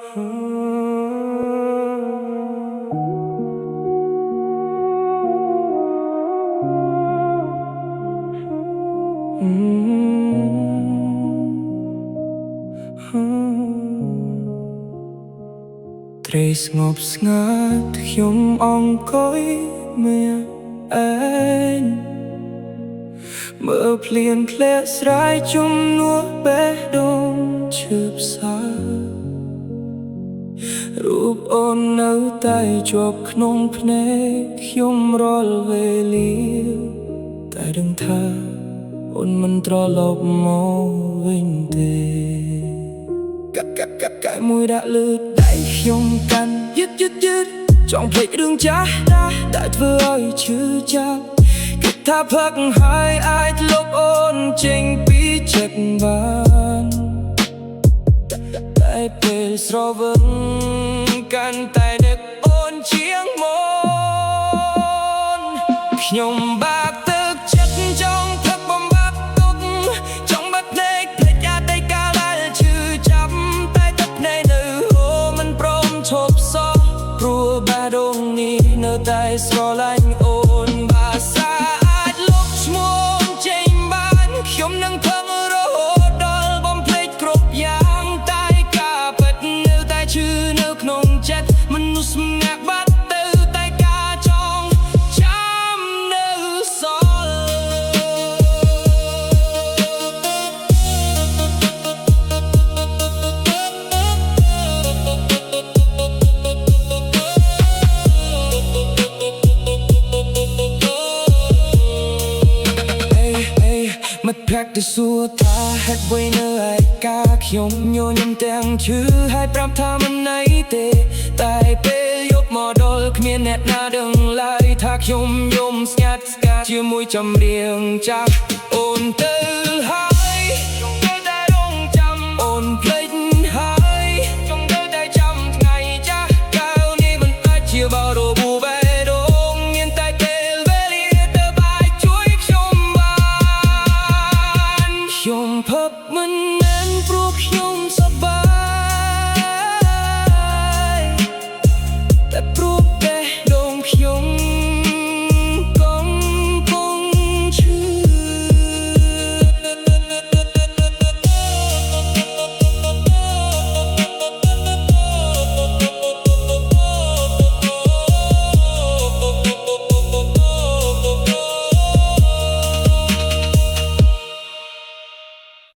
ត្រីស្ងប់ស្ងាត់ខ្ញុំអង្គុយមើលឯងមើលភ្លៀងធ្លាក់ស្រ័យជំនួសបេះដូងឈឺផ្សារូបអូននៅតែជាប់ក្នុងភ្នែកខ្ញុំរាល់វេលាតែដឹងថាអូនមិនត្រឡប់មកវិញទេកែមួយដាក់លើដៃខ្ញុំកាន់យឺតចង់ភ្លេចរឿងចាស់តែធ្វើឲ្យឈឺចាប់គិតថាផឹកហើយអាចលុបអូនចេញពីចិត្តបានតែពេលស្រវឹងកាន់តែនឹកអូនជាងមុនខ្ញុំបាក់ទឹកចិត្តចង់ផឹកបំបាត់ទុកចង់បាត់ភ្នែកភ្លេចអតីតកាលដែលឈឺចាប់តែទឹកភ្នែកនៅហូរមិនព្រមឈប់សោះព្រោះបេះដូងនេះនៅតែស្រឡាញ់អូនបាសាអាចលុបឈ្មោះអូនចេញបានខ្ញុំនឹងផឹករហូតដល់បំភ្លេចគ្រប់យ៉ាងតែការពិតនៅតែឈឺនៅក្នុងចិត្តមនុស្សម្នាក់បាត់ទៅតែការចងចាំនៅសល់មិត្តភក្តិទៅសួរថាហេតុអ្វីនៅឯកាខ្ញុំញញឹមទាំងឈឺហើយប្រាប់ថាមិនណីទេតែពេលយប់មកដល់គ្មានអ្នកណាដឹងឡើយថាខ្ញុំយំស្ងាត់ស្ងាត់ជាមួយចម្រៀងចាស់អូនទៅហើយខ្ញុំទៅតែរងចាំអូនភ្លេចហើយខ្ញុំទៅតែចាំថ្ងៃចាស់កាលនេះមិនអាចជាបោរបួបេះដូងមានតែពេលវេលាទៅបាយជួយខ្ញុំបានខ្ញុំផឹកមិនមែនព្រោះខ្ញុំ